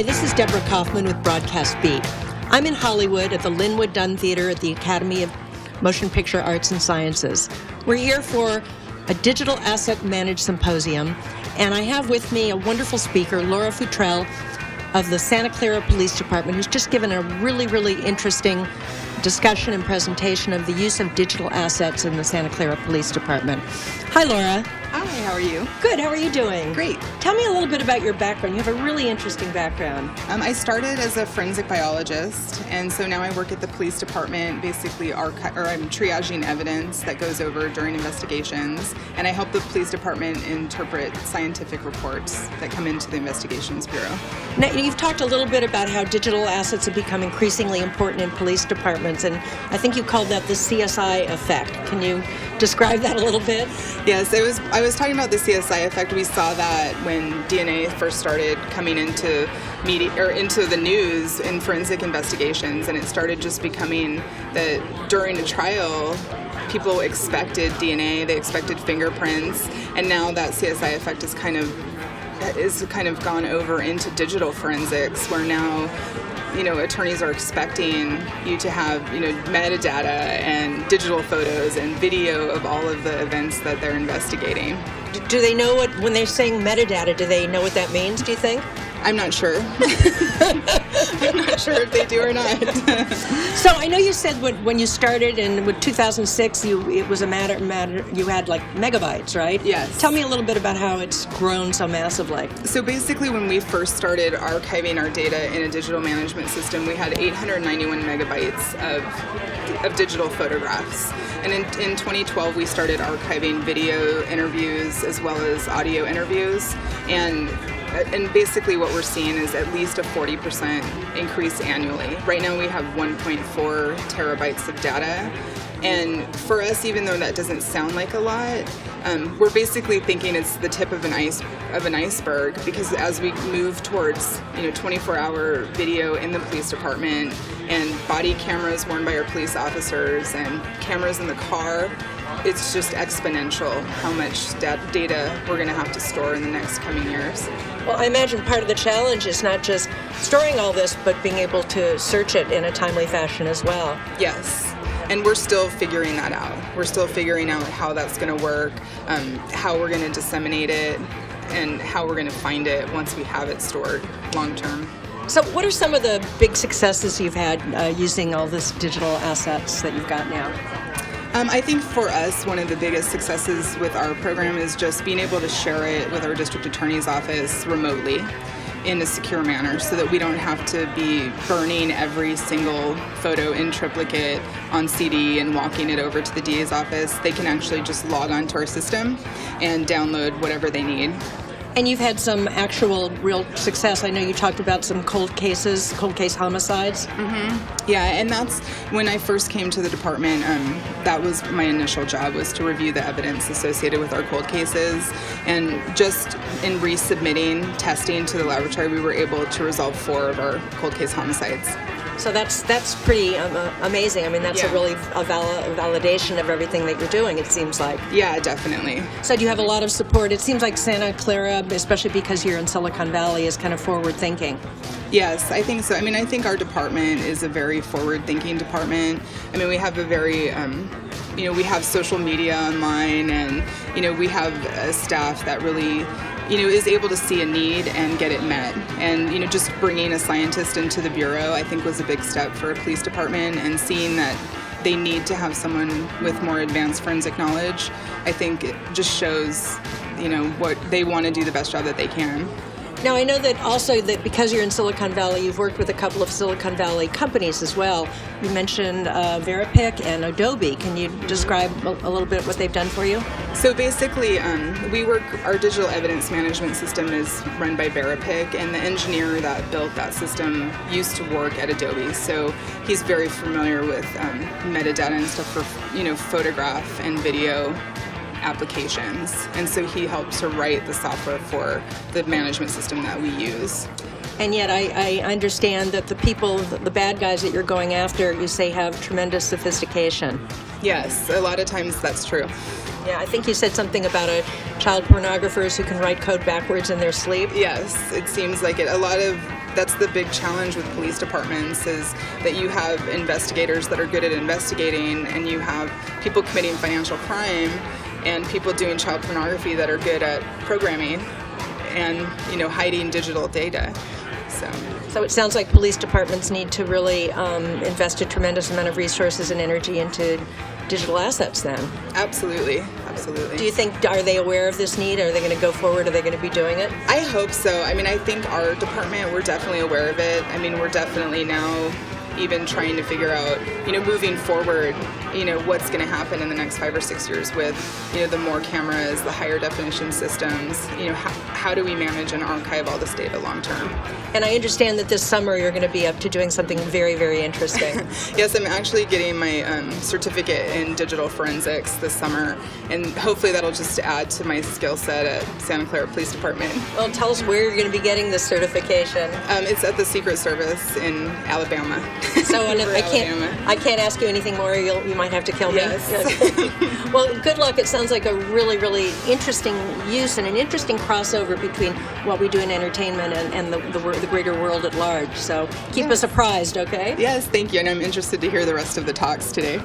Hi, this is Debra Kaufman with Broadcast Beat. I'm in Hollywood at the Linwood Dunn Theater at the Academy of Motion Picture Arts and Sciences. We're here for a digital asset managed symposium, and I have with me a wonderful speaker, Laura Futrell of the Santa Clara Police Department, who's just given a really interesting discussion and presentation of the use of digital assets in the Santa Clara Police Department. Hi, Laura. Hi, how are you? Good, how are you doing? Great. Tell me a little bit about your background. You have a really interesting background. I started as a forensic biologist, and so now I work at the police department, basically I'm triaging evidence that goes over during investigations, and I help the police department interpret scientific reports that come into the Investigations Bureau. Now, you've talked a little bit about how digital assets have become increasingly important in police departments, and I think you called that the CSI effect. Can you describe that a little bit? Yes, I was talking about the CSI effect. We saw that when DNA first started coming into media or into the news in forensic investigations, and it started just becoming that during a trial, people expected DNA, they expected fingerprints, and now that CSI effect is kind of gone over into digital forensics, where now attorneys are expecting you to have, metadata and digital photos and video of all of the events that they're investigating. Do they know when they're saying metadata, do they know what that means, do you think? I'm not sure. I'm not sure if they do or not. So I know you said when you started in 2006, it was a matter. You had like megabytes, right? Yes. Tell me a little bit about how it's grown so massively. So basically, when we first started archiving our data in a digital management system, we had 891 megabytes of digital photographs. And in 2012, we started archiving video interviews as well as audio interviews. And basically what we're seeing is at least a 40% increase annually. Right now we have 1.4 terabytes of data. And for us, even though that doesn't sound like a lot, we're basically thinking it's the tip of an iceberg, because as we move towards 24-hour video in the police department and body cameras worn by our police officers and cameras in the car, it's just exponential how much data we're going to have to store in the next coming years. Well, I imagine part of the challenge is not just storing all this, but being able to search it in a timely fashion as well. Yes, and we're still figuring that out. We're still figuring out how that's going to work, how we're going to disseminate it, and how we're going to find it once we have it stored long term. So what are some of the big successes you've had using all this digital assets that you've got now? I think for us, one of the biggest successes with our program is just being able to share it with our district attorney's office remotely in a secure manner, so that we don't have to be burning every single photo in triplicate on CD and walking it over to the DA's office. They can actually just log onto our system and download whatever they need. And you've had some actual real success. I know you talked about some cold case homicides. Mm-hmm. Yeah, and that's when I first came to the department. That was my initial job, was to review the evidence associated with our cold cases. And just in resubmitting testing to the laboratory, we were able to resolve 4 of our cold case homicides. So that's pretty amazing. I mean, that's a really validation of everything that you're doing, it seems like. Yeah, definitely. So do you have a lot of support? It seems like Santa Clara, especially because you're in Silicon Valley, is kind of forward-thinking. Yes, I think so. I mean, I think our department is a very forward-thinking department. I mean, we have a very, we have social media online, and, we have a staff that really is able to see a need and get it met. And, just bringing a scientist into the Bureau, I think, was a big step for a police department, and seeing that they need to have someone with more advanced forensic knowledge, I think it just shows, what they want to do the best job that they can. Now, I know that also that because you're in Silicon Valley, you've worked with a couple of Silicon Valley companies as well. You mentioned Veripic and Adobe. Can you describe a little bit what they've done for you? So basically, our digital evidence management system is run by Veripic, and the engineer that built that system used to work at Adobe. So he's very familiar with metadata and stuff for, photograph and video applications, and so he helps to write the software for the management system that we use. And yet I understand that the people, the bad guys that you're going after, you say have tremendous sophistication. Yes, a lot of times that's true. Yeah, I think you said something about child pornographers who can write code backwards in their sleep. Yes, it seems like it. A lot of that's the big challenge with police departments, is that you have investigators that are good at investigating, and you have people committing financial crime and people doing child pornography that are good at programming and, you know, hiding digital data. So it sounds like police departments need to really invest a tremendous amount of resources and energy into digital assets then. Absolutely. Absolutely. Do you think, are they aware of this need? Are they going to go forward? Are they going to be doing it? I hope so. I mean, I think our department, we're definitely aware of it. I mean, we're definitely now even trying to figure out, you know, moving forward, you know, what's going to happen in the next 5 or 6 years with, you know, the more cameras, the higher definition systems, you know, how do we manage and archive all this data long term? And I understand that this summer you're going to be up to doing something very, very interesting. Yes, I'm actually getting my certificate in digital forensics this summer, and hopefully that'll just add to my skill set at Santa Clara Police Department. Well, tell us where you're going to be getting this certification. It's at the Secret Service in Alabama. So I can't ask you anything more. You might have to kill me. Yes. Well, good luck. It sounds like a really, really interesting use and an interesting crossover between what we do in entertainment and the greater world at large. So keep us apprised, okay? Yes, thank you. And I'm interested to hear the rest of the talks today.